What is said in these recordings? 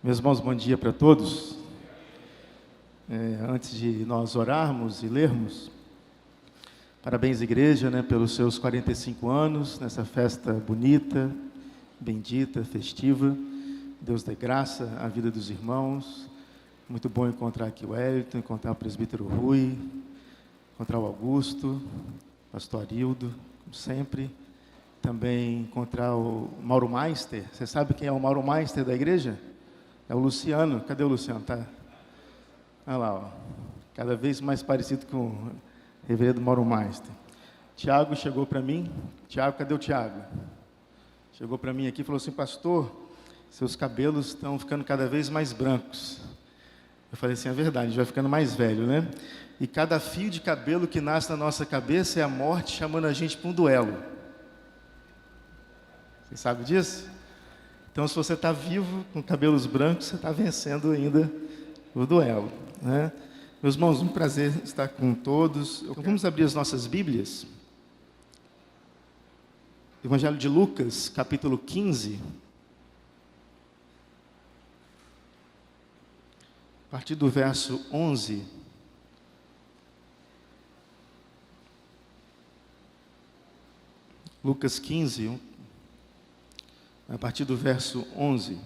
Meus irmãos, bom dia para todos. Antes de nós orarmos e lermos, parabéns, igreja, pelos seus 45 anos, nessa festa bonita, bendita, festiva. Deus dê graça à vida dos irmãos. Muito bom encontrar aqui o Wellington, encontrar o presbítero Rui, encontrar o Augusto, o pastor Arildo, como sempre. Também encontrar o Mauro Meister. Você sabe quem é o Mauro Meister da igreja? É o Luciano. Cadê o Luciano? Tá? Olha lá, ó. Cada vez mais parecido com o reverendo Mauro Meister. Tiago chegou para mim. Tiago, cadê o Tiago? Chegou para mim aqui e falou assim: pastor, seus cabelos estão ficando cada vez mais brancos. Eu falei assim: é verdade, a gente vai ficando mais velho, né? E cada fio de cabelo que nasce na nossa cabeça é a morte chamando a gente para um duelo. Você sabe disso? Então, se você está vivo, com cabelos brancos, você está vencendo ainda o duelo, né? Meus irmãos, um prazer estar com todos. Então, vamos abrir as nossas Bíblias. Evangelho de Lucas, capítulo 15. A partir do verso 11. Lucas 15, a partir do verso 11.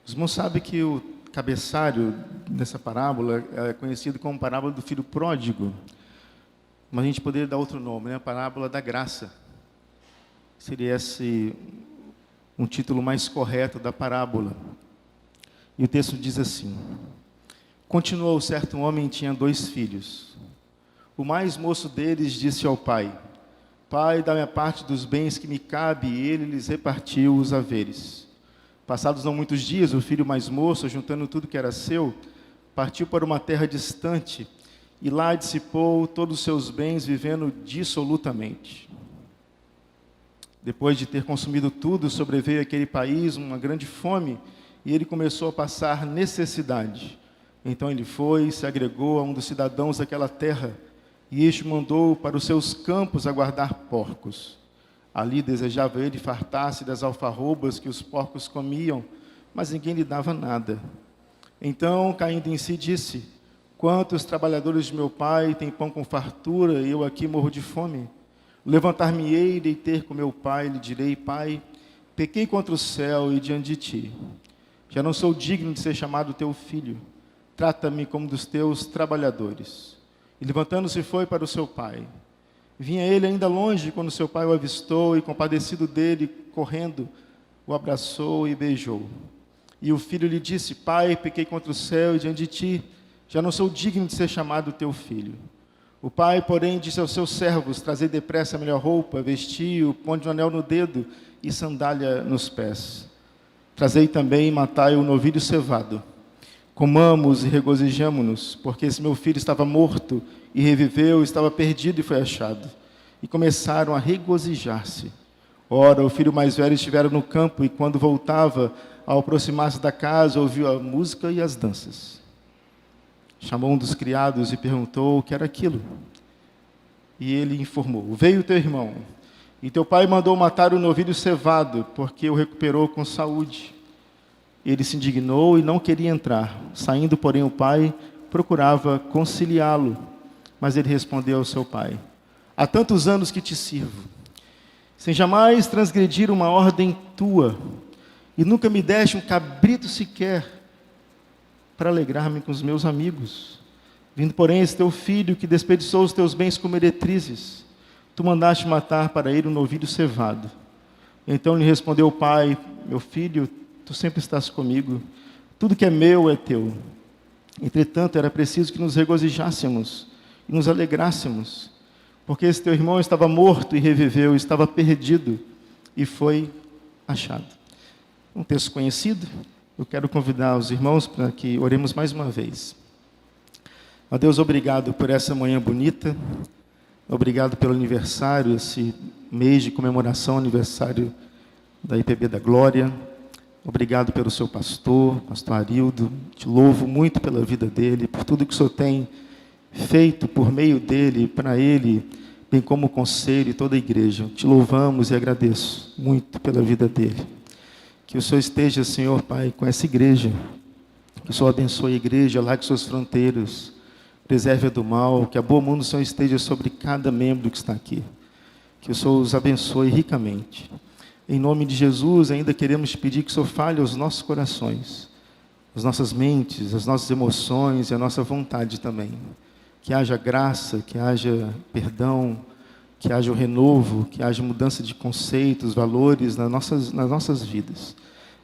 Os irmãos sabem que o cabeçalho dessa parábola é conhecido como parábola do filho pródigo, mas a gente poderia dar outro nome, a parábola da graça. Seria esse um título mais correto da parábola. E o texto diz assim: continuou: certo homem tinha 2 filhos. O mais moço deles disse ao pai: pai, dá-me a parte dos bens que me cabe, e ele lhes repartiu os haveres. Passados não muitos dias, o filho mais moço, juntando tudo que era seu, partiu para uma terra distante, e lá dissipou todos os seus bens, vivendo dissolutamente. Depois de ter consumido tudo, sobreveio àquele país uma grande fome, e ele começou a passar necessidade. Então ele foi e se agregou a um dos cidadãos daquela terra, e este mandou para os seus campos a guardar porcos. Ali desejava ele fartar-se das alfarrobas que os porcos comiam, mas ninguém lhe dava nada. Então, caindo em si, disse: quantos trabalhadores de meu pai têm pão com fartura, e eu aqui morro de fome? Levantar-me-ei e ter com meu pai, lhe direi: pai, pequei contra o céu e diante de ti. Já não sou digno de ser chamado teu filho. Trata-me como dos teus trabalhadores. E levantando-se foi para o seu pai. Vinha ele ainda longe quando seu pai o avistou, e compadecido dele, correndo, o abraçou e beijou. E o filho lhe disse: pai, pequei contra o céu e diante de ti. Já não sou digno de ser chamado teu filho. O pai, porém, disse aos seus servos: trazei depressa a melhor roupa, vestiu, ponde um anel no dedo e sandália nos pés. Trazei também e matai o novilho cevado. Comamos e regozijamo-nos, porque esse meu filho estava morto e reviveu, estava perdido e foi achado. E começaram a regozijar-se. Ora, o filho mais velho estivera no campo, e quando voltava, ao aproximar-se da casa, ouviu a música e as danças. Chamou um dos criados e perguntou o que era aquilo. E ele informou: veio teu irmão, e teu pai mandou matar o novilho cevado, porque o recuperou com saúde. Ele se indignou e não queria entrar. Saindo, porém, o pai procurava conciliá-lo. Mas ele respondeu ao seu pai: há tantos anos que te sirvo, sem jamais transgredir uma ordem tua, e nunca me deste um cabrito sequer para alegrar-me com os meus amigos. Vindo, porém, esse teu filho, que desperdiçou os teus bens como meretrizes, tu mandaste matar para ele um novilho cevado. Então lhe respondeu o pai: meu filho, tu sempre estás comigo, tudo que é meu é teu. Entretanto, era preciso que nos regozijássemos e nos alegrássemos, porque esse teu irmão estava morto e reviveu, estava perdido e foi achado. Um texto conhecido. Eu quero convidar os irmãos para que oremos mais uma vez. Ó Deus, obrigado por essa manhã bonita, obrigado pelo aniversário, esse mês de comemoração, aniversário da IPB da Glória. Obrigado pelo seu pastor Arildo. Te louvo muito pela vida dele, por tudo que o Senhor tem feito por meio dele, para ele, bem como o conselho e toda a igreja. Te louvamos e agradeço muito pela vida dele. Que o Senhor esteja, Senhor Pai, com essa igreja. Que o Senhor abençoe a igreja, largue suas fronteiras, preserve-a do mal. Que a boa mão do Senhor esteja sobre cada membro que está aqui. Que o Senhor os abençoe ricamente. Em nome de Jesus, ainda queremos te pedir que o Senhor fale aos nossos corações, as nossas mentes, as nossas emoções e a nossa vontade também. Que haja graça, que haja perdão, que haja o renovo, que haja mudança de conceitos, valores nas nossas vidas.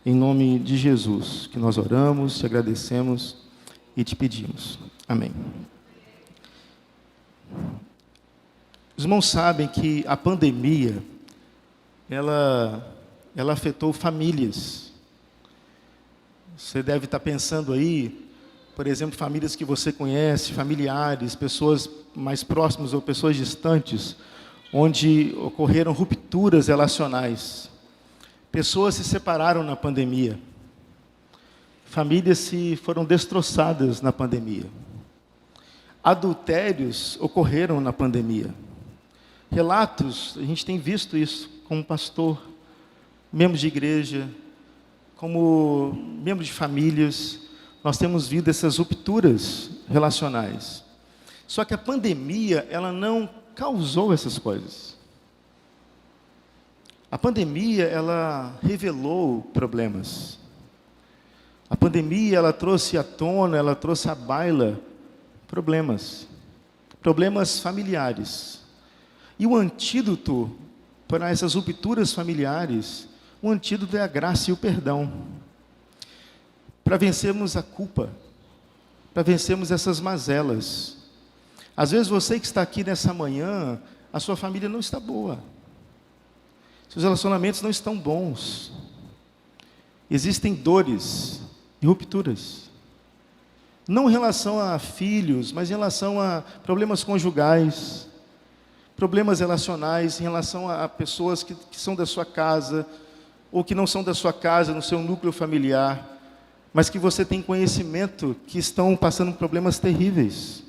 Em nome de Jesus, que nós oramos, te agradecemos e te pedimos. Amém. Os irmãos sabem que a pandemia, ela afetou famílias. Você deve estar pensando aí, por exemplo, famílias que você conhece, familiares, pessoas mais próximas ou pessoas distantes, onde ocorreram rupturas relacionais. Pessoas se separaram na pandemia. Famílias foram destroçadas na pandemia. Adultérios ocorreram na pandemia. Relatos, a gente tem visto isso como pastor, membros de igreja, como membros de famílias, nós temos visto essas rupturas relacionais. Só que a pandemia, ela não causou essas coisas. A pandemia, ela revelou problemas. A pandemia, ela trouxe à tona, ela trouxe à baila problemas familiares. E o antídoto para essas rupturas familiares, o antídoto é a graça e o perdão. Para vencermos a culpa, para vencermos essas mazelas. Às vezes você que está aqui nessa manhã, a sua família não está boa. Seus relacionamentos não estão bons. Existem dores e rupturas. Não em relação a filhos, mas em relação a problemas conjugais, problemas relacionais em relação a pessoas que são da sua casa, ou que não são da sua casa, no seu núcleo familiar, mas que você tem conhecimento que estão passando problemas terríveis.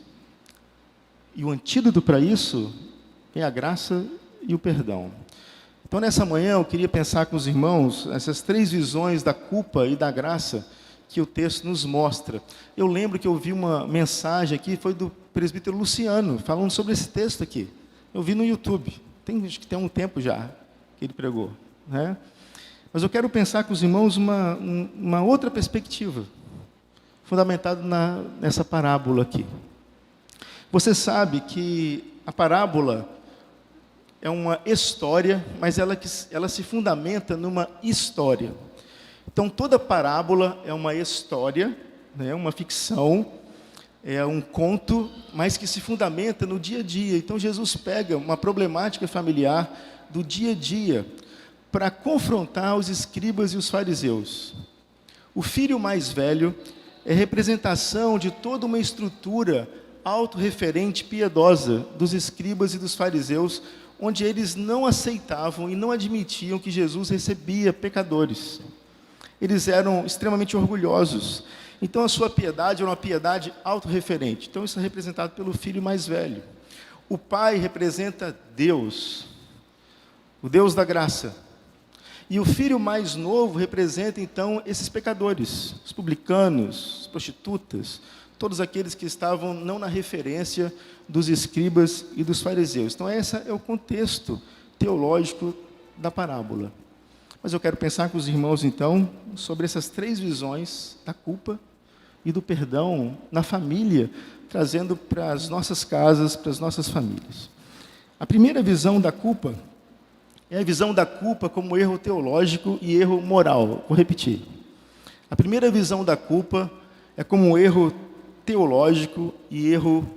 E o antídoto para isso é a graça e o perdão. Então, nessa manhã, eu queria pensar com os irmãos essas três visões da culpa e da graça que o texto nos mostra. Eu lembro que eu vi uma mensagem aqui, foi do presbítero Luciano, falando sobre esse texto aqui. Eu vi no YouTube, acho que tem um tempo já que ele pregou, né? Mas eu quero pensar com os irmãos uma outra perspectiva, fundamentada nessa parábola aqui. Você sabe que a parábola é uma história, mas ela se fundamenta numa história. Então, toda parábola é uma história, né, uma ficção, é um conto, mas que se fundamenta no dia a dia. Então, Jesus pega uma problemática familiar do dia a dia para confrontar os escribas e os fariseus. O filho mais velho é representação de toda uma estrutura autorreferente, piedosa dos escribas e dos fariseus, onde eles não aceitavam e não admitiam que Jesus recebia pecadores. Eles eram extremamente orgulhosos. Então, a sua piedade era uma piedade autorreferente. Então, isso é representado pelo filho mais velho. O pai representa Deus, o Deus da graça. E o filho mais novo representa, então, esses pecadores, os publicanos, as prostitutas, todos aqueles que estavam não na referência dos escribas e dos fariseus. Então, esse é o contexto teológico da parábola. Mas eu quero pensar com os irmãos, então, sobre essas três visões da culpa e do perdão na família, trazendo para as nossas casas, para as nossas famílias. A primeira visão da culpa é a visão da culpa como erro teológico e erro moral. Vou repetir. A primeira visão da culpa é como um erro teológico e erro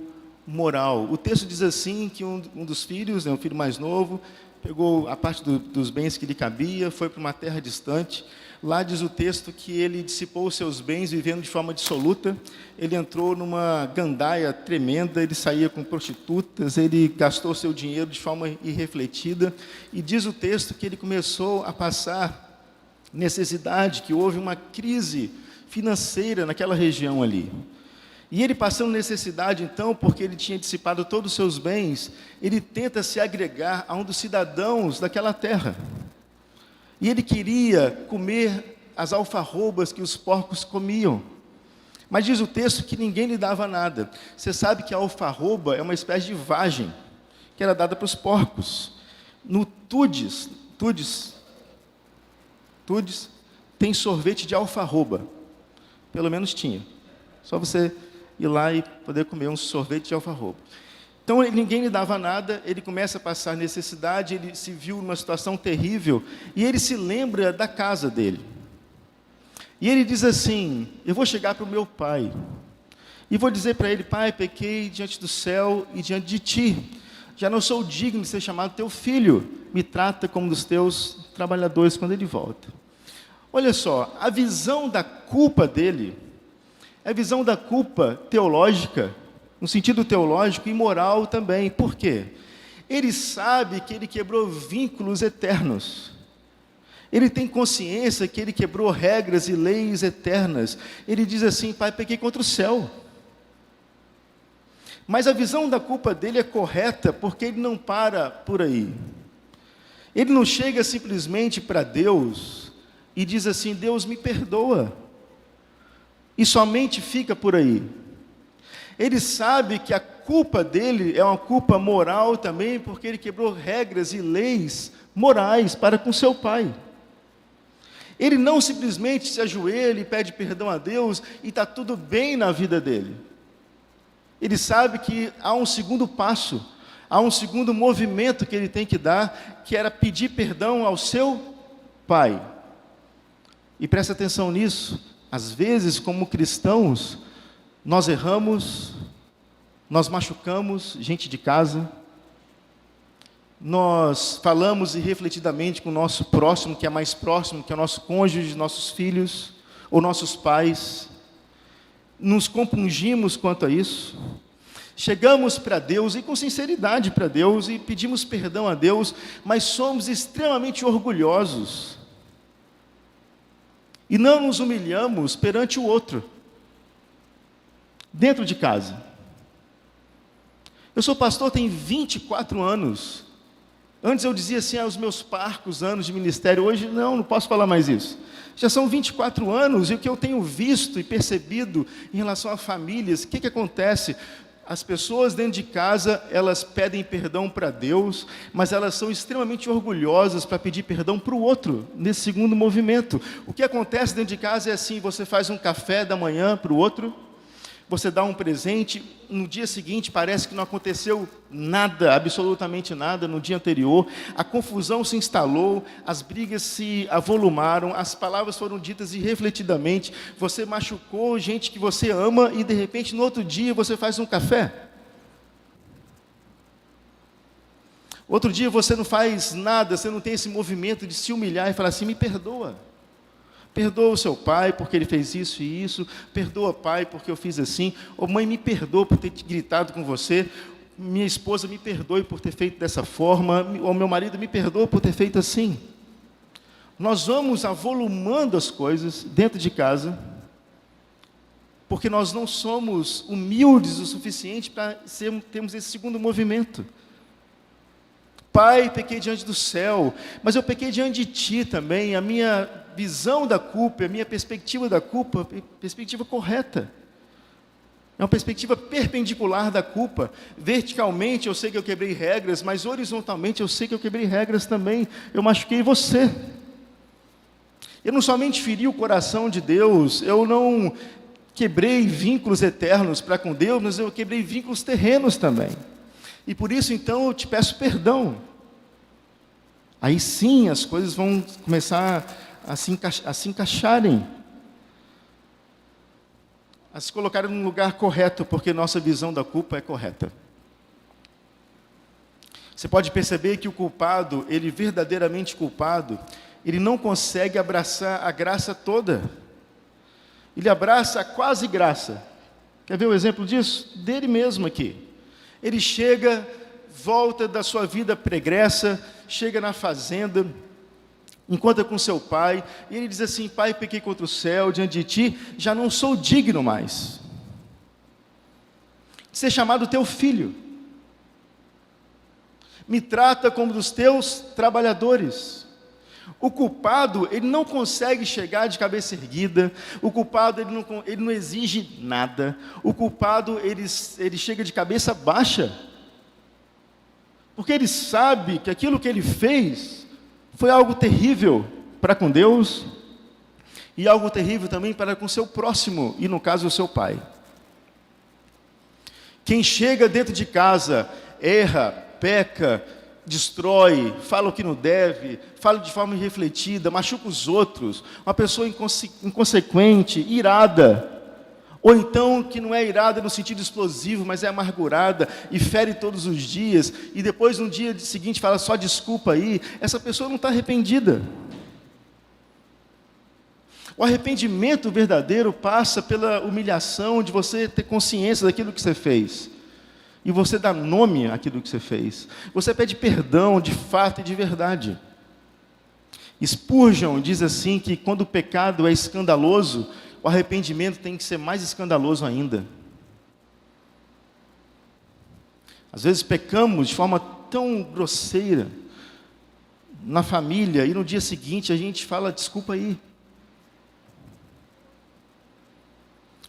moral. O texto diz assim, que um dos filhos, o filho mais novo, pegou a parte dos bens que lhe cabia, foi para uma terra distante. Lá diz o texto que ele dissipou os seus bens vivendo de forma dissoluta. Ele entrou numa gandaia tremenda, ele saía com prostitutas, ele gastou seu dinheiro de forma irrefletida. E diz o texto que ele começou a passar necessidade, que houve uma crise financeira naquela região ali. E ele passando necessidade, então, porque ele tinha dissipado todos os seus bens, ele tenta se agregar a um dos cidadãos daquela terra. E ele queria comer as alfarrobas que os porcos comiam. Mas diz o texto que ninguém lhe dava nada. Você sabe que a alfarroba é uma espécie de vagem que era dada para os porcos. No Tudes tem sorvete de alfarroba. Pelo menos tinha. Só você ir lá e poder comer um sorvete de alfarroba. Então, ninguém lhe dava nada, ele começa a passar necessidade, ele se viu numa situação terrível, e ele se lembra da casa dele. E ele diz assim: eu vou chegar para o meu pai, e vou dizer para ele: pai, pequei diante do céu e diante de ti, já não sou digno de ser chamado teu filho, me trata como dos teus trabalhadores quando ele volta. Olha só, a visão da culpa dele, a visão da culpa teológica, no sentido teológico e moral também. Por quê? Ele sabe que ele quebrou vínculos eternos. Ele tem consciência que ele quebrou regras e leis eternas. Ele diz assim: pai, pequei contra o céu. Mas a visão da culpa dele é correta, porque ele não para por aí. Ele não chega simplesmente para Deus e diz assim: Deus, me perdoa. E somente fica por aí. Ele sabe que a culpa dele é uma culpa moral também, porque ele quebrou regras e leis morais para com seu pai. Ele não simplesmente se ajoelha e pede perdão a Deus e está tudo bem na vida dele. Ele sabe que há um segundo passo, há um segundo movimento que ele tem que dar, que era pedir perdão ao seu pai. E presta atenção nisso. Às vezes, como cristãos, nós erramos, nós machucamos gente de casa, nós falamos irrefletidamente com o nosso próximo, que é mais próximo, que é o nosso cônjuge, nossos filhos, ou nossos pais, nos compungimos quanto a isso, chegamos para Deus, e com sinceridade para Deus, e pedimos perdão a Deus, mas somos extremamente orgulhosos, e não nos humilhamos perante o outro, dentro de casa. Eu sou pastor tem 24 anos. Antes eu dizia assim, os meus parcos anos de ministério. Hoje não posso falar mais isso. Já são 24 anos, e o que eu tenho visto e percebido em relação a famílias, o que acontece? As pessoas dentro de casa, elas pedem perdão para Deus, mas elas são extremamente orgulhosas para pedir perdão para o outro, nesse segundo movimento. O que acontece dentro de casa é assim: você faz um café da manhã para o outro, você dá um presente, no dia seguinte parece que não aconteceu nada, absolutamente nada no dia anterior, a confusão se instalou, as brigas se avolumaram, as palavras foram ditas irrefletidamente, você machucou gente que você ama e de repente no outro dia você faz um café. Outro dia você não faz nada, você não tem esse movimento de se humilhar e falar assim: me perdoa. Perdoa o seu pai porque ele fez isso e isso. Perdoa, pai, porque eu fiz assim. Ou mãe, me perdoa por ter gritado com você. Minha esposa, me perdoe por ter feito dessa forma. Ou meu marido, me perdoa por ter feito assim. Nós vamos avolumando as coisas dentro de casa, porque nós não somos humildes o suficiente para termos esse segundo movimento. Pai, pequei diante do céu, mas eu pequei diante de ti também. A minha visão da culpa, a minha perspectiva da culpa, perspectiva correta. É uma perspectiva perpendicular da culpa. Verticalmente eu sei que eu quebrei regras, mas horizontalmente eu sei que eu quebrei regras também. Eu machuquei você. Eu não somente feri o coração de Deus, eu não quebrei vínculos eternos para com Deus, mas eu quebrei vínculos terrenos também. E por isso, então, eu te peço perdão. Aí sim, as coisas vão começar a se encaixarem, a se colocarem no lugar correto, porque nossa visão da culpa é correta. Você pode perceber que o culpado, ele verdadeiramente culpado, ele não consegue abraçar a graça toda. Ele abraça a quase graça. Quer ver o exemplo disso? Dele mesmo aqui. Ele chega, volta da sua vida pregressa, chega na fazenda, encontra com seu pai, e ele diz assim: pai, pequei contra o céu, diante de ti, já não sou digno mais de ser chamado teu filho. Me trata como dos teus trabalhadores. O culpado, ele não consegue chegar de cabeça erguida. O culpado, ele não exige nada. O culpado, ele chega de cabeça baixa, porque ele sabe que aquilo que ele fez foi algo terrível para com Deus e algo terrível também para com seu próximo, e no caso o seu pai. Quem chega dentro de casa, erra, peca, destrói, fala o que não deve, fala de forma irrefletida, machuca os outros, uma pessoa inconsequente, irada, ou então que não é irada no sentido explosivo, mas é amargurada e fere todos os dias, e depois no dia seguinte fala só desculpa aí, essa pessoa não está arrependida. O arrependimento verdadeiro passa pela humilhação de você ter consciência daquilo que você fez. E você dá nome àquilo que você fez. Você pede perdão de fato e de verdade. Spurgeon diz assim que quando o pecado é escandaloso, o arrependimento tem que ser mais escandaloso ainda. Às vezes pecamos de forma tão grosseira na família, e no dia seguinte a gente fala desculpa aí.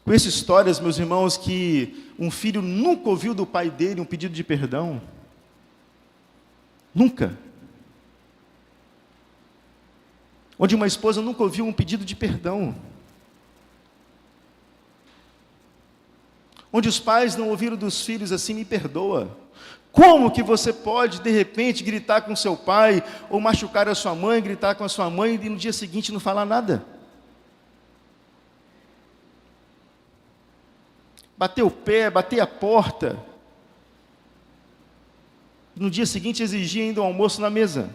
Conheço histórias, meus irmãos, que um filho nunca ouviu do pai dele um pedido de perdão. Nunca. Onde uma esposa nunca ouviu um pedido de perdão. Onde os pais não ouviram dos filhos assim: me perdoa. Como que você pode, de repente, gritar com seu pai, ou machucar a sua mãe, gritar com a sua mãe, e no dia seguinte não falar nada? Bater o pé, bater a porta, no dia seguinte exigir ainda um almoço na mesa.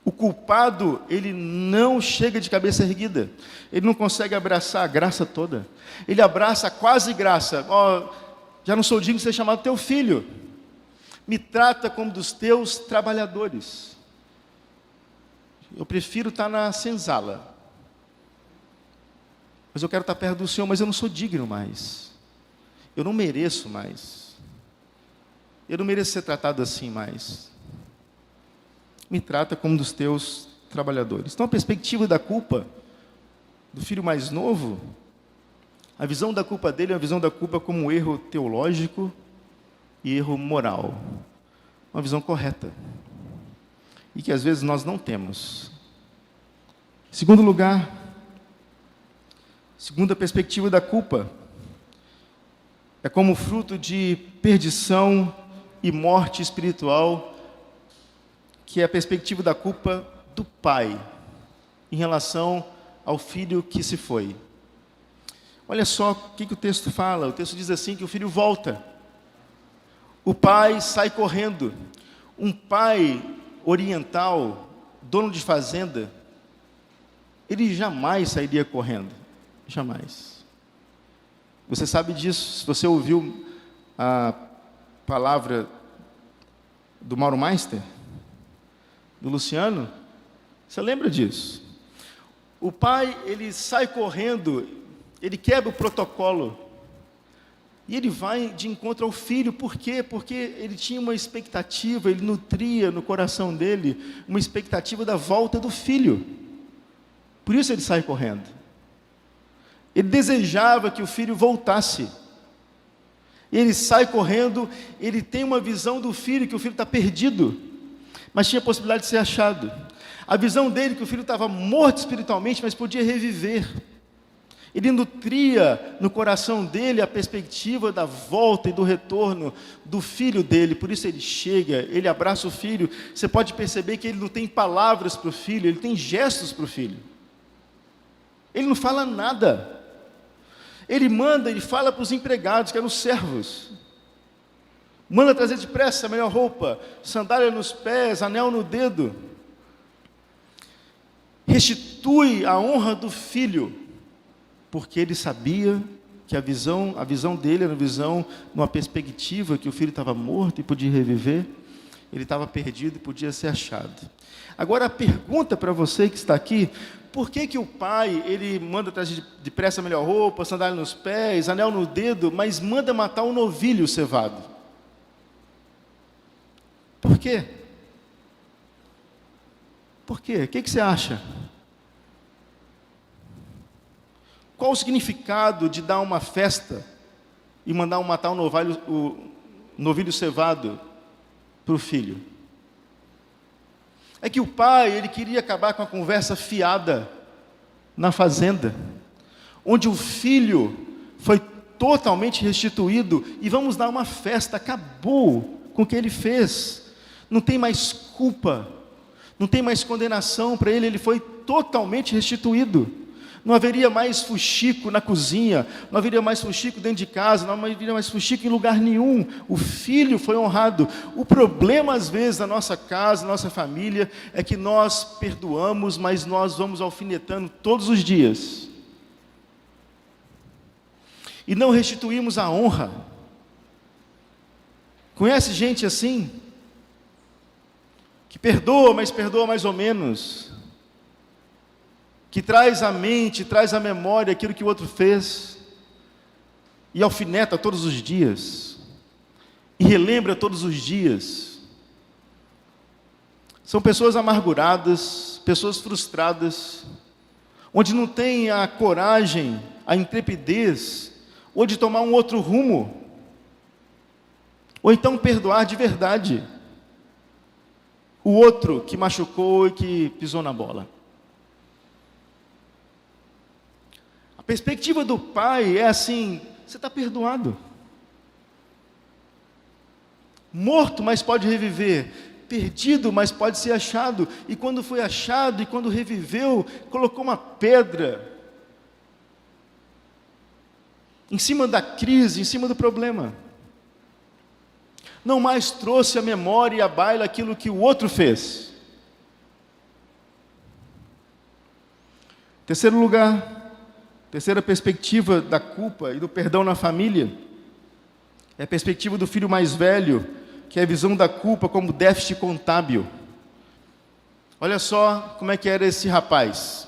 O culpado, ele não chega de cabeça erguida, ele não consegue abraçar a graça toda, ele abraça a quase graça. Já não sou digno de ser chamado teu filho, me trata como dos teus trabalhadores. Eu prefiro estar na senzala, mas eu quero estar perto do Senhor, mas eu não sou digno mais, eu não mereço mais, eu não mereço ser tratado assim mais. Me trata como dos teus trabalhadores. Então a perspectiva da culpa do filho mais novo, a visão da culpa dele é a visão da culpa como um erro teológico e erro moral, uma visão correta, e que às vezes nós não temos. Em segundo lugar, segunda perspectiva da culpa, é como fruto de perdição e morte espiritual, que é a perspectiva da culpa do pai, em relação ao filho que se foi. Olha só o que o texto fala. O texto diz assim, que o filho volta. O pai sai correndo. Um pai oriental, dono de fazenda, ele jamais sairia correndo. Jamais. Você sabe disso, se você ouviu a palavra do Mauro Meister, do Luciano, você lembra disso? O pai, ele sai correndo, ele quebra o protocolo, e ele vai de encontro ao filho. Por quê? Porque ele tinha uma expectativa, ele nutria no coração dele uma expectativa da volta do filho. Por isso ele sai correndo. Ele desejava que o filho voltasse. Ele sai correndo, ele tem uma visão do filho, que o filho está perdido, mas tinha a possibilidade de ser achado. A visão dele, que o filho estava morto espiritualmente, mas podia reviver. Ele nutria no coração dele a perspectiva da volta e do retorno do filho dele. Por isso ele chega, ele abraça o filho. Você pode perceber que ele não tem palavras para o filho, ele tem gestos para o filho. Ele não fala nada. Ele fala para os empregados, que eram os servos. Manda trazer depressa a melhor roupa, sandália nos pés, anel no dedo. Restitui a honra do filho, porque ele sabia que a visão dele era uma perspectiva que o filho estava morto e podia reviver. Ele estava perdido e podia ser achado. Agora a pergunta para você que está aqui: por que o pai, ele manda trazer depressa a melhor roupa, sandália nos pés, anel no dedo, mas manda matar um novilho cevado? Por quê? Por quê? O que você acha? Qual o significado de dar uma festa e mandar matar o novilho cevado para o filho? É que o pai, ele queria acabar com a conversa fiada na fazenda, onde o filho foi totalmente restituído, e vamos dar uma festa. Acabou com o que ele fez, não tem mais culpa, não tem mais condenação para ele, ele foi totalmente restituído. Não haveria mais fuxico na cozinha, não haveria mais fuxico dentro de casa, não haveria mais fuxico em lugar nenhum. O filho foi honrado. O problema, às vezes, na nossa casa, na nossa família, é que nós perdoamos, mas nós vamos alfinetando todos os dias. E não restituímos a honra. Conhece gente assim? Que perdoa, mas perdoa mais ou menos. Que traz à mente, traz à memória aquilo que o outro fez, e alfineta todos os dias, e relembra todos os dias. São pessoas amarguradas, pessoas frustradas, onde não tem a coragem, a intrepidez, ou de tomar um outro rumo, ou então perdoar de verdade o outro que machucou e que pisou na bola. A perspectiva do pai é assim: você está perdoado. Morto, mas pode reviver. Perdido, mas pode ser achado. E quando foi achado, e quando reviveu, colocou uma pedra em cima da crise, em cima do problema. Não mais trouxe à memória e à baila aquilo que o outro fez. Terceiro lugar, terceira perspectiva da culpa e do perdão na família, é a perspectiva do filho mais velho, que é a visão da culpa como déficit contábil. Olha só como é que era esse rapaz.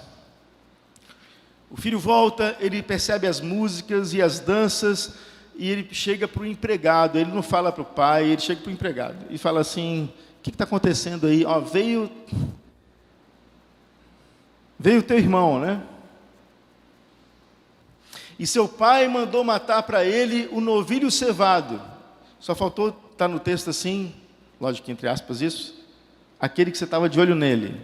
O filho volta, ele percebe as músicas e as danças, e ele chega para o empregado. Ele não fala para o pai, ele chega para o empregado e fala assim: o que está acontecendo aí? Ó, veio teu irmão, né? E seu pai mandou matar para ele o novilho cevado. Só faltou estar no texto assim, lógico que entre aspas isso, aquele que você estava de olho nele.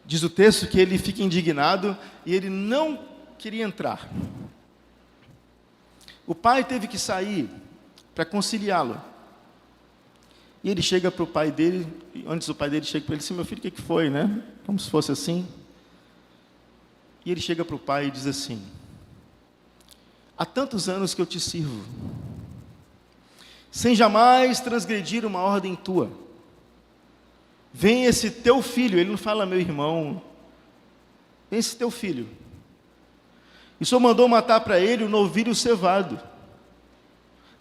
Diz o texto que ele fica indignado e ele não queria entrar. O pai teve que sair para conciliá-lo. E ele chega para o pai dele, antes o pai dele chega para ele assim: meu filho, o que foi, né? Como se fosse assim. E ele chega para o pai e diz assim: há tantos anos que eu te sirvo, sem jamais transgredir uma ordem tua. Vem esse teu filho, ele não fala meu irmão, vem esse teu filho. E o Senhor mandou matar para ele o novilho cevado.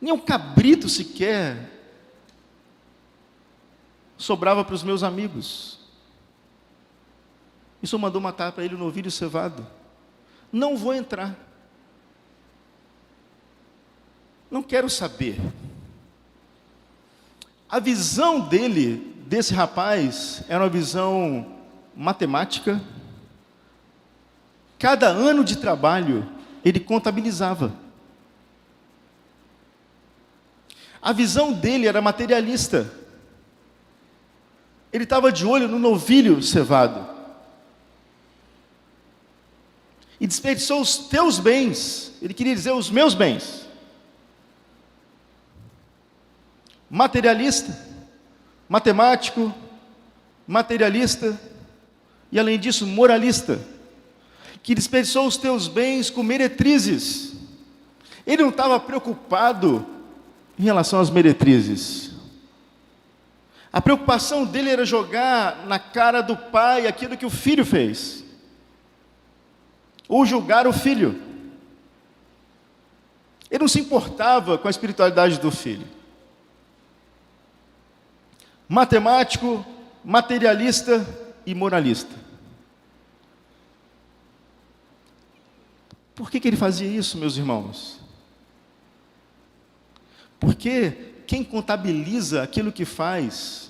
Nem um cabrito sequer sobrava para os meus amigos. E o Senhor mandou matar para ele o novilho cevado. Não vou entrar. Não quero saber. A visão desse rapaz, era uma visão matemática. Cada ano de trabalho, ele contabilizava. A visão dele era materialista. Ele estava de olho no novilho cevado. E desperdiçou os teus bens. Ele queria dizer os meus bens. Materialista, matemático, materialista, e além disso, moralista, que desperdiçou os teus bens com meretrizes. Ele não estava preocupado em relação às meretrizes. A preocupação dele era jogar na cara do pai aquilo que o filho fez, ou julgar o filho. Ele Ele não se importava com a espiritualidade do filho. Matemático, materialista e moralista. Por que ele fazia isso, meus irmãos? Porque quem contabiliza aquilo que faz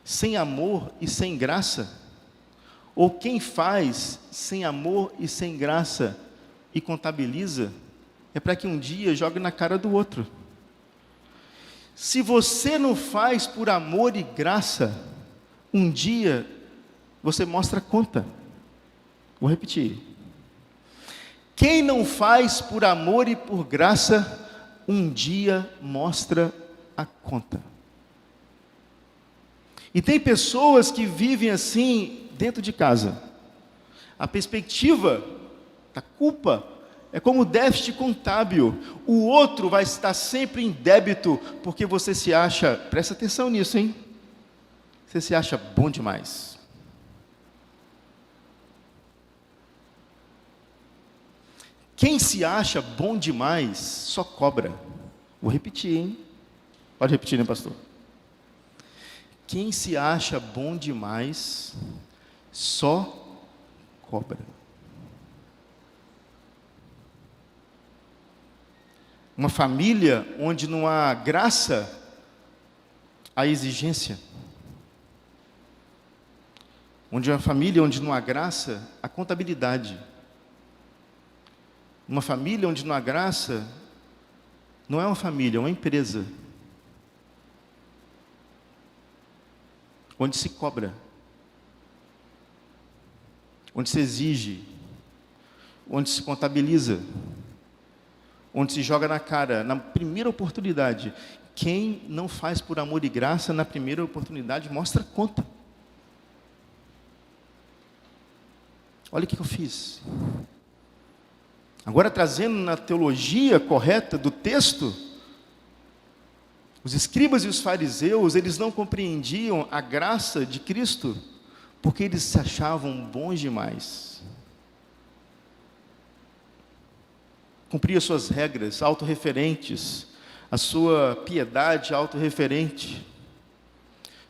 sem amor e sem graça, ou quem faz sem amor e sem graça e contabiliza, é para que um dia jogue na cara do outro. Se você não faz por amor e graça, um dia você mostra a conta. Vou repetir. Quem não faz por amor e por graça, um dia mostra a conta. E tem pessoas que vivem assim dentro de casa. A perspectiva da culpa é como déficit contábil. O outro vai estar sempre em débito, porque você se acha, presta atenção nisso, hein? Você se acha bom demais. Quem se acha bom demais, só cobra. Vou repetir, hein? Pode repetir, né, pastor? Quem se acha bom demais, só cobra. Uma família onde não há graça, há exigência. Onde é uma família onde não há graça, há contabilidade. Uma família onde não há graça, não é uma família, é uma empresa. Onde se cobra. Onde se exige. Onde se contabiliza. Onde se joga na cara, na primeira oportunidade. Quem não faz por amor e graça, na primeira oportunidade, mostra conta. Olha o que eu fiz. Agora, trazendo na teologia correta do texto, os escribas e os fariseus, eles não compreendiam a graça de Cristo, porque eles se achavam bons demais. Cumpriam suas regras autorreferentes, a sua piedade autorreferente,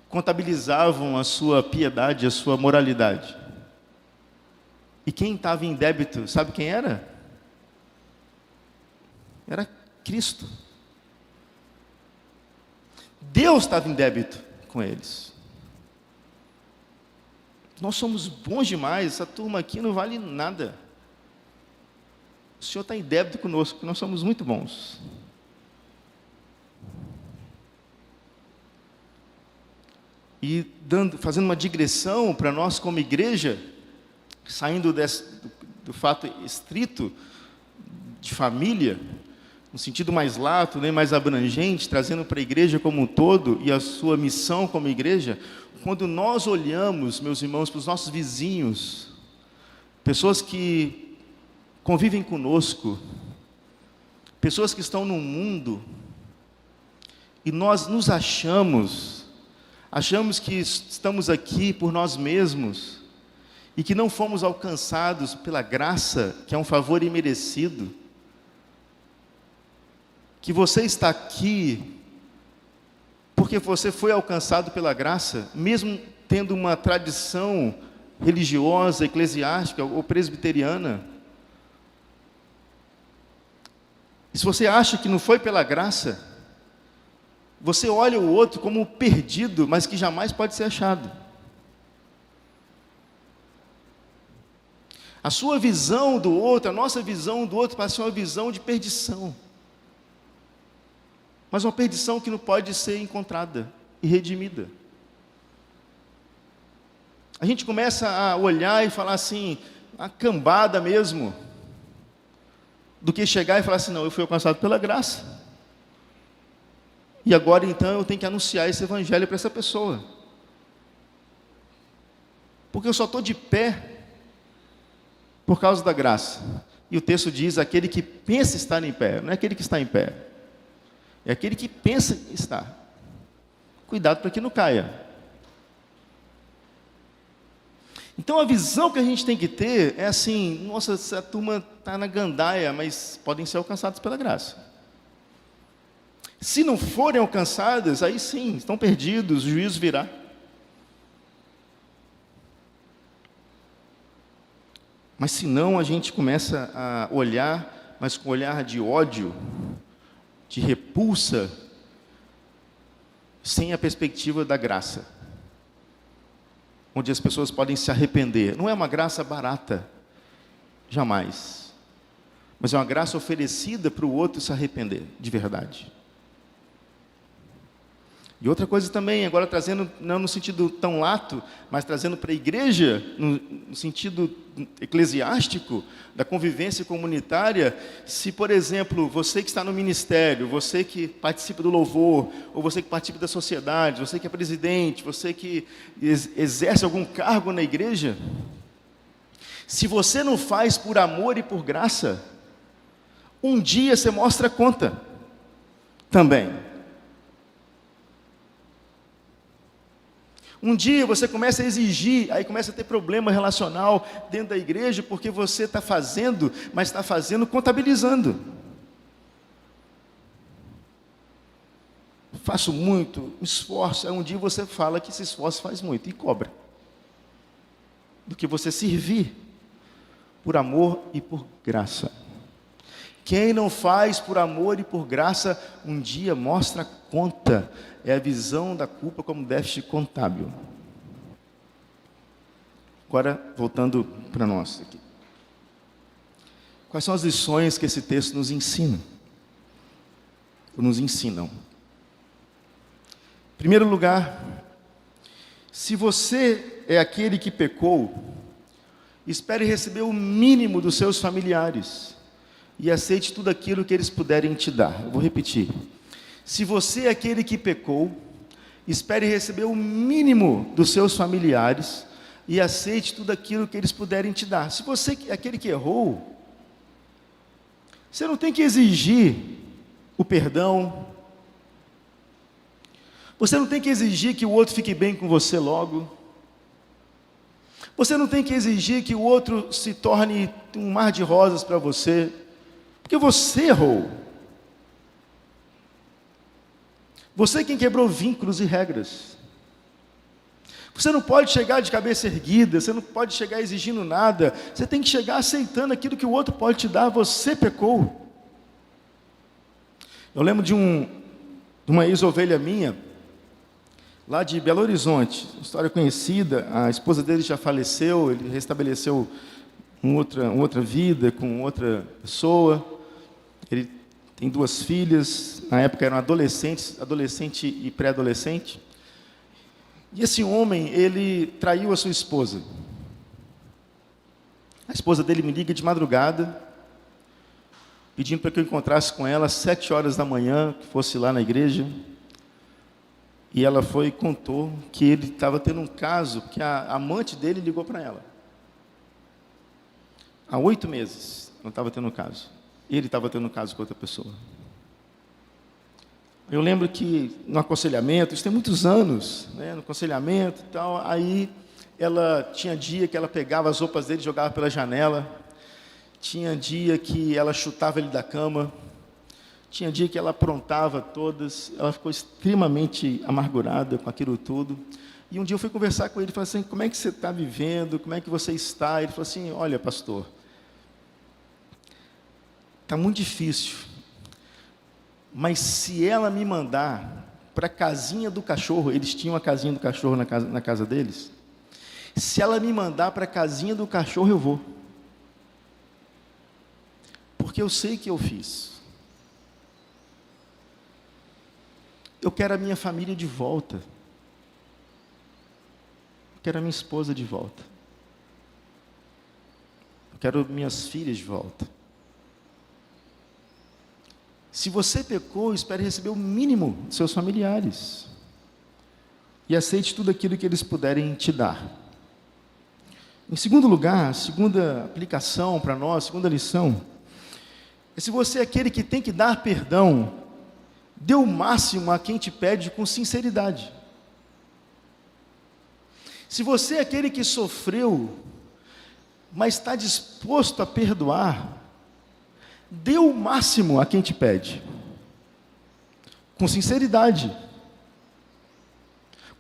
contabilizavam a sua piedade, a sua moralidade. E quem estava em débito, sabe quem era? Era Cristo. Deus estava em débito com eles. Nós somos bons demais, essa turma aqui não vale nada. O Senhor está em débito conosco, porque nós somos muito bons. E fazendo uma digressão para nós como igreja, saindo do fato estrito de família, no sentido mais lato, né, mais abrangente, trazendo para a igreja como um todo e a sua missão como igreja, quando nós olhamos, meus irmãos, para os nossos vizinhos, pessoas que convivem conosco, pessoas que estão no mundo, e nós nos achamos que estamos aqui por nós mesmos, e que não fomos alcançados pela graça, que é um favor imerecido, que você está aqui porque você foi alcançado pela graça, mesmo tendo uma tradição religiosa, eclesiástica ou presbiteriana. E se você acha que não foi pela graça, você olha o outro como perdido, mas que jamais pode ser achado. A sua visão do outro, a nossa visão do outro passa a ser uma visão de perdição. Mas uma perdição que não pode ser encontrada e redimida. A gente começa a olhar e falar assim, a cambada mesmo, do que chegar e falar assim, não, eu fui alcançado pela graça. E agora então eu tenho que anunciar esse evangelho para essa pessoa. Porque eu só estou de pé por causa da graça. E o texto diz, aquele que pensa estar em pé, não é aquele que está em pé. É aquele que pensa estar. Cuidado para que não caia. Então a visão que a gente tem que ter é assim, nossa, essa turma está na gandaia, mas podem ser alcançados pela graça. Se não forem alcançadas, aí sim, estão perdidos, o juízo virá. Mas se não, a gente começa a olhar, mas com olhar de ódio, de repulsa, sem a perspectiva da graça, onde as pessoas podem se arrepender. Não é uma graça barata, jamais, mas é uma graça oferecida para o outro se arrepender, de verdade. E outra coisa também, agora trazendo, não no sentido tão lato, mas trazendo para a igreja, no sentido eclesiástico, da convivência comunitária, se, por exemplo, você que está no ministério, você que participa do louvor, ou você que participa da sociedade, você que é presidente, você que exerce algum cargo na igreja, se você não faz por amor e por graça, um dia você mostra conta também. Um dia você começa a exigir, aí começa a ter problema relacional dentro da igreja, porque você está fazendo, mas está fazendo contabilizando. Faço muito, me esforço. Aí um dia você fala que esse esforço faz muito e cobra. Do que você servir por amor e por graça. Quem não faz por amor e por graça, um dia mostra conta. É a visão da culpa como déficit contábil. Agora, voltando para nós aqui. Quais são as lições que esse texto nos ensina? Ou nos ensinam? Em primeiro lugar, se você é aquele que pecou, espere receber o mínimo dos seus familiares e aceite tudo aquilo que eles puderem te dar. Eu vou repetir. Se você é aquele que pecou, espere receber o mínimo dos seus familiares e aceite tudo aquilo que eles puderem te dar. Se você é aquele que errou, você não tem que exigir o perdão, você não tem que exigir que o outro fique bem com você logo, você não tem que exigir que o outro se torne um mar de rosas para você, porque você errou. Você é quem quebrou vínculos e regras. Você não pode chegar de cabeça erguida, você não pode chegar exigindo nada, você tem que chegar aceitando aquilo que o outro pode te dar, você pecou. Eu lembro de uma ex-ovelha minha, lá de Belo Horizonte, história conhecida, a esposa dele já faleceu, ele restabeleceu uma outra vida com outra pessoa, ele tem 2 filhas, na época eram adolescentes, adolescente e pré-adolescente. E esse homem, ele traiu a sua esposa. A esposa dele me liga de madrugada, pedindo para que eu encontrasse com ela às 7 horas da manhã, que fosse lá na igreja. E ela foi e contou que ele estava tendo um caso, que a amante dele ligou para ela. Há 8 meses, não estava tendo um caso. Ele estava tendo um caso com outra pessoa. Eu lembro que no aconselhamento, isso tem muitos anos, né, no aconselhamento e tal, aí ela tinha dia que ela pegava as roupas dele e jogava pela janela, tinha dia que ela chutava ele da cama, tinha dia que ela aprontava todas, ela ficou extremamente amargurada com aquilo tudo. E um dia eu fui conversar com ele e falei assim, como é que você está vivendo, como é que você está? Ele falou assim, olha pastor, está muito difícil, mas se ela me mandar para a casinha do cachorro, eles tinham a casinha do cachorro na casa deles, se ela me mandar para a casinha do cachorro, eu vou. Porque eu sei que eu fiz. Eu quero a minha família de volta. Eu quero a minha esposa de volta. Eu quero minhas filhas de volta. Se você pecou, espere receber o mínimo dos seus familiares. E aceite tudo aquilo que eles puderem te dar. Em segundo lugar, segunda aplicação para nós, segunda lição, é se você é aquele que tem que dar perdão, dê o máximo a quem te pede com sinceridade. Se você é aquele que sofreu, mas está disposto a perdoar, dê o máximo a quem te pede, com sinceridade.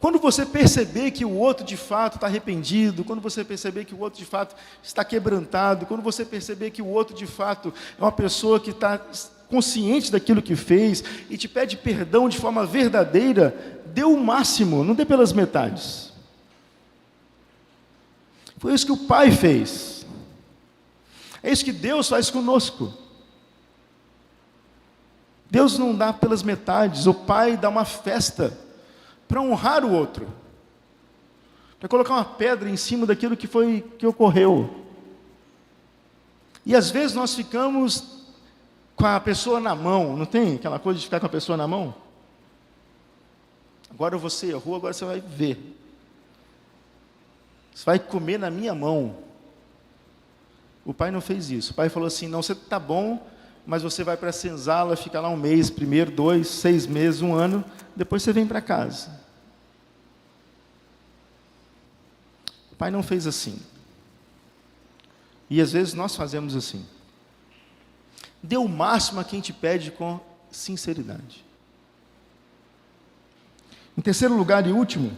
Quando você perceber que o outro de fato está arrependido, quando você perceber que o outro de fato está quebrantado, quando você perceber que o outro de fato é uma pessoa que está consciente daquilo que fez e te pede perdão de forma verdadeira, dê o máximo, não dê pelas metades. Foi isso que o Pai fez. É isso que Deus faz conosco. Deus não dá pelas metades, o Pai dá uma festa para honrar o outro, para colocar uma pedra em cima daquilo que ocorreu. E às vezes nós ficamos com a pessoa na mão, não tem aquela coisa de ficar com a pessoa na mão? Agora você errou, agora você vai ver. Você vai comer na minha mão. O Pai não fez isso. O Pai falou assim: não, você está bom, mas você vai para a senzala, fica lá um mês, primeiro, 2, 6 meses, 1 ano, depois você vem para casa. O Pai não fez assim. E às vezes nós fazemos assim. Dê o máximo a quem te pede com sinceridade. Em terceiro lugar e último,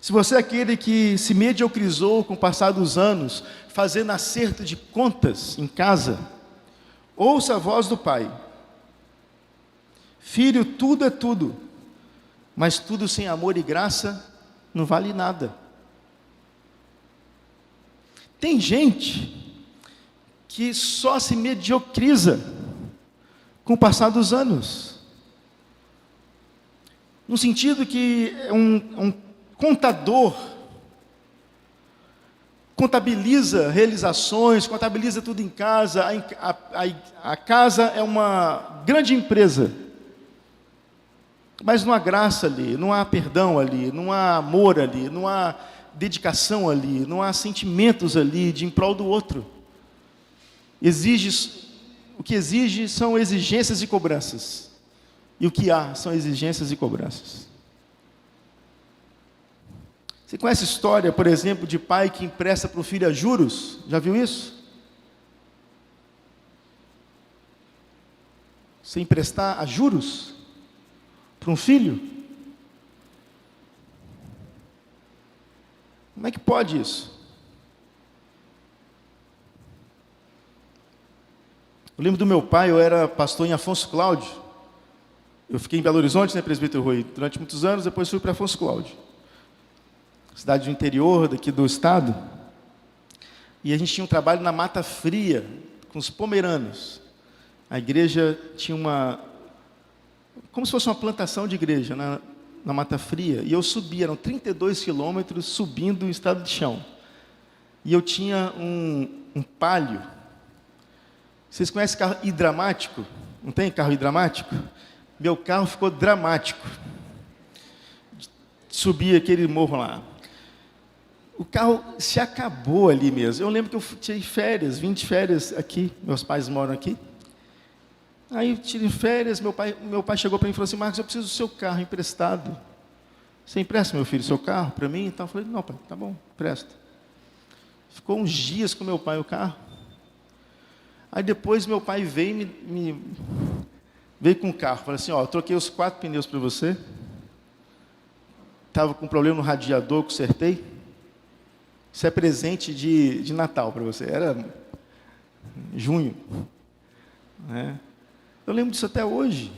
se você é aquele que se mediocrizou com o passar dos anos, fazendo acerto de contas em casa, ouça a voz do Pai. Filho, tudo é tudo, mas tudo sem amor e graça não vale nada. Tem gente que só se mediocriza com o passar dos anos, no sentido que é um contador, contabiliza realizações, contabiliza tudo em casa, a casa é uma grande empresa, mas não há graça ali, não há perdão ali, não há amor ali, não há dedicação ali, não há sentimentos ali de em prol do outro. O que exige são exigências e cobranças, e o que há são exigências e cobranças. Você conhece a história, por exemplo, de pai que empresta para o filho a juros? Já viu isso? Você emprestar a juros para um filho? Como é que pode isso? Eu lembro do meu pai, eu era pastor em Afonso Cláudio. Eu fiquei em Belo Horizonte, né, presbítero Rui, durante muitos anos, depois fui para Afonso Cláudio, cidade do interior daqui do estado, e a gente tinha um trabalho na Mata Fria, com os pomeranos. A igreja tinha como se fosse uma plantação de igreja, na Mata Fria, e eu subia, eram 32 quilômetros, subindo em estado de chão, e eu tinha um Palio. Vocês conhecem carro hidramático? Não tem carro hidramático? Meu carro ficou dramático, subi aquele morro lá. O carro se acabou ali mesmo. Eu lembro que eu tirei férias, vim de férias aqui, meus pais moram aqui. Aí eu tirei férias, meu pai chegou para mim e falou assim: Marcos, eu preciso do seu carro emprestado. Você empresta, meu filho, o seu carro para mim? Então eu falei: não, pai, tá bom, empresta. Ficou uns dias com meu pai o carro. Aí depois meu pai veio veio com o carro, falou assim: ó, eu troquei os 4 pneus para você. Estava com problema no radiador, consertei. Isso é presente de Natal para você. Era junho, né? Eu lembro disso até hoje.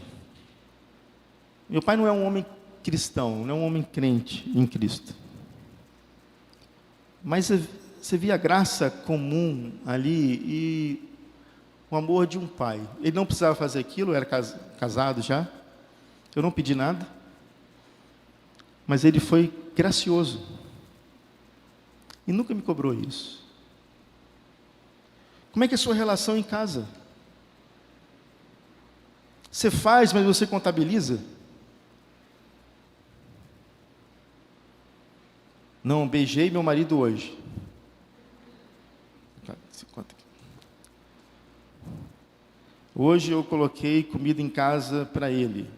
Meu pai não é um homem cristão, não é um homem crente em Cristo. Mas você via a graça comum ali e o amor de um pai. Ele não precisava fazer aquilo, eu era casado já. Eu não pedi nada. Mas ele foi gracioso. E nunca me cobrou isso. Como é que é a sua relação em casa? Você faz, mas você contabiliza? Não, beijei meu marido hoje. Hoje eu coloquei comida em casa para ele.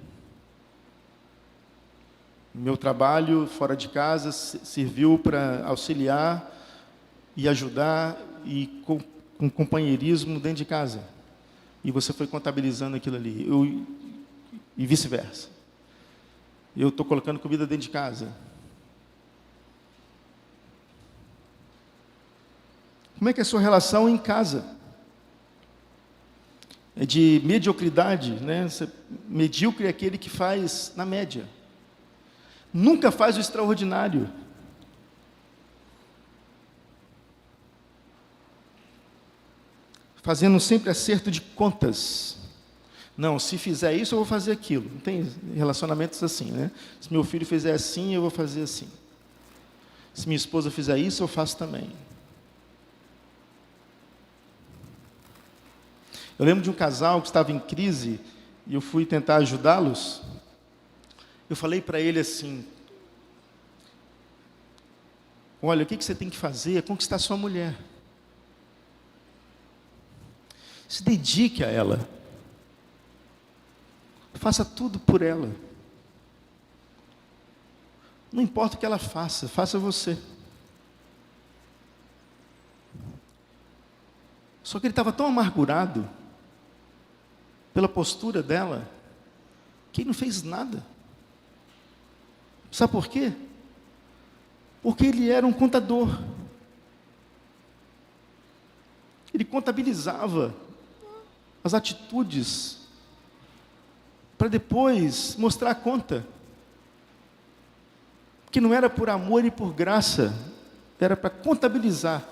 Meu trabalho fora de casa serviu para auxiliar e ajudar e com companheirismo dentro de casa. E você foi contabilizando aquilo ali. e vice-versa. Eu estou colocando comida dentro de casa. Como é que é a sua relação em casa? É de mediocridade, né? Medíocre é aquele que faz na média. Nunca faz o extraordinário. Fazendo sempre acerto de contas. Não, se fizer isso, eu vou fazer aquilo. Não tem relacionamentos assim, né? Se meu filho fizer assim, eu vou fazer assim. Se minha esposa fizer isso, eu faço também. Eu lembro de um casal que estava em crise e eu fui tentar ajudá-los. Eu falei para ele assim: olha, o que você tem que fazer é conquistar sua mulher. Se dedique a ela. Faça tudo por ela. Não importa o que ela faça, faça você. Só que ele estava tão amargurado pela postura dela, que ele não fez nada. Sabe por quê? Porque ele era um contador. Ele contabilizava as atitudes para depois mostrar a conta. Que não era por amor e por graça, era para contabilizar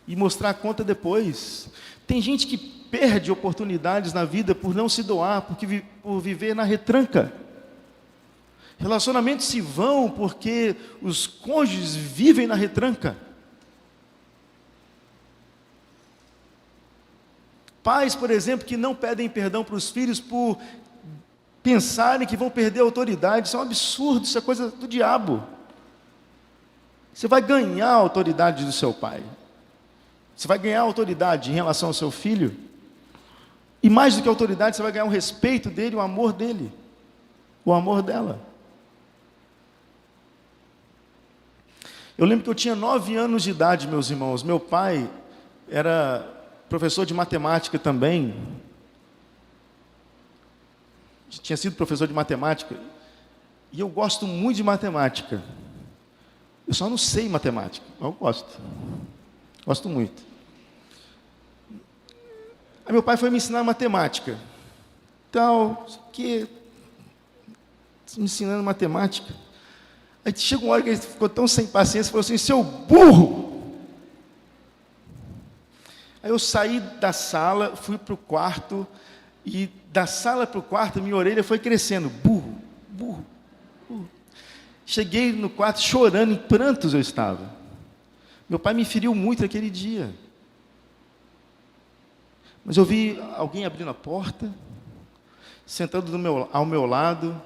e mostrar a conta depois. Tem gente que perde oportunidades na vida por não se doar, por viver na retranca. Relacionamentos se vão porque os cônjuges vivem na retranca. Pais, por exemplo, que não pedem perdão para os filhos por pensarem que vão perder a autoridade. Isso é um absurdo, isso é coisa do diabo. Você vai ganhar a autoridade do seu pai. Você vai ganhar autoridade em relação ao seu filho. E mais do que autoridade, você vai ganhar o respeito dele, o amor dele. O amor dela. Eu lembro que eu tinha 9 anos de idade, meus irmãos. Meu pai era professor de matemática também. Tinha sido professor de matemática. E eu gosto muito de matemática. Eu só não sei matemática, mas eu gosto. Gosto muito. Aí meu pai foi me ensinar matemática. Então, que me ensinando matemática. Aí chega uma hora que ele ficou tão sem paciência, falou assim: seu burro! Aí eu saí da sala, fui para o quarto, e da sala para o quarto, minha orelha foi crescendo. Burro, burro, burro. Cheguei no quarto chorando, em prantos eu estava. Meu pai me feriu muito aquele dia. Mas eu vi alguém abrindo a porta, sentando ao meu lado,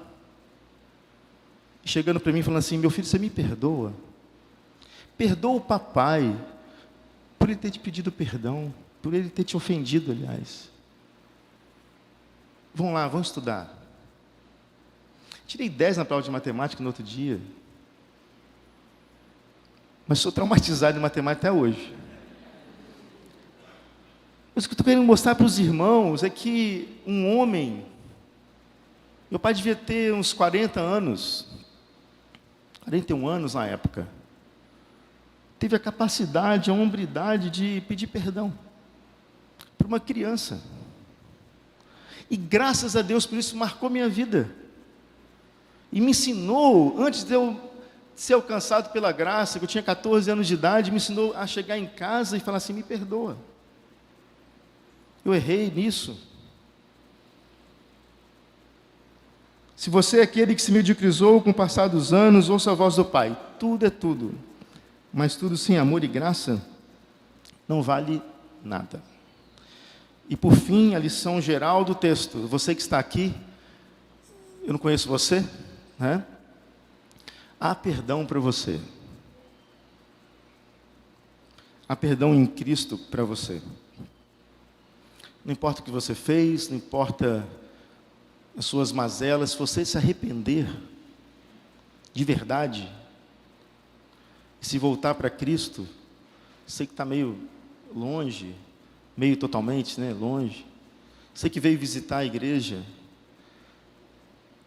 chegando para mim falando assim: meu filho, você me perdoa? Perdoa o papai por ele ter te pedido perdão, por ele ter te ofendido, aliás. Vamos lá, vamos estudar. Tirei 10 na prova de matemática no outro dia. Mas sou traumatizado em matemática até hoje. Mas o que eu estou querendo mostrar para os irmãos é que um homem, meu pai devia ter uns 40 anos, 41 anos na época, teve a capacidade, a hombridade de pedir perdão para uma criança. E graças a Deus por isso marcou minha vida. E me ensinou, antes de eu ser alcançado pela graça, que eu tinha 14 anos de idade, me ensinou a chegar em casa e falar assim: me perdoa. Eu errei nisso. Se você é aquele que se mediocrizou com o passar dos anos, ouça a voz do Pai. Tudo é tudo. Mas tudo sem amor e graça não vale nada. E por fim, a lição geral do texto. Você que está aqui, eu não conheço você, né? Há perdão para você. Há perdão em Cristo para você. Não importa o que você fez, não importa as suas mazelas, se você se arrepender de verdade, e se voltar para Cristo, sei que está meio longe, meio totalmente, né, longe, sei que veio visitar a igreja,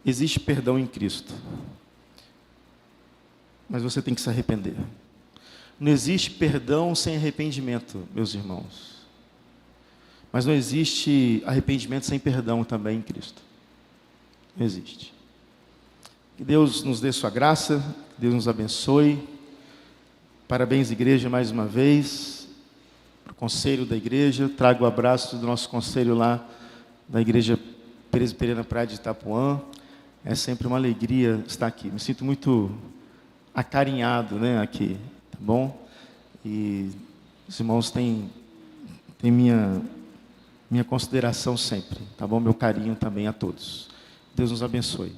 existe perdão em Cristo, mas você tem que se arrepender. Não existe perdão sem arrependimento, meus irmãos. Mas não existe arrependimento sem perdão também em Cristo. Não existe. Que Deus nos dê sua graça, que Deus nos abençoe. Parabéns, igreja, mais uma vez. Para o conselho da igreja, trago o abraço do nosso conselho lá da Igreja Presbiteriana Praia de Itapuã. É sempre uma alegria estar aqui. Me sinto muito acarinhado, né, aqui, tá bom? E os irmãos têm minha consideração sempre, tá bom? Meu carinho também a todos. Deus nos abençoe.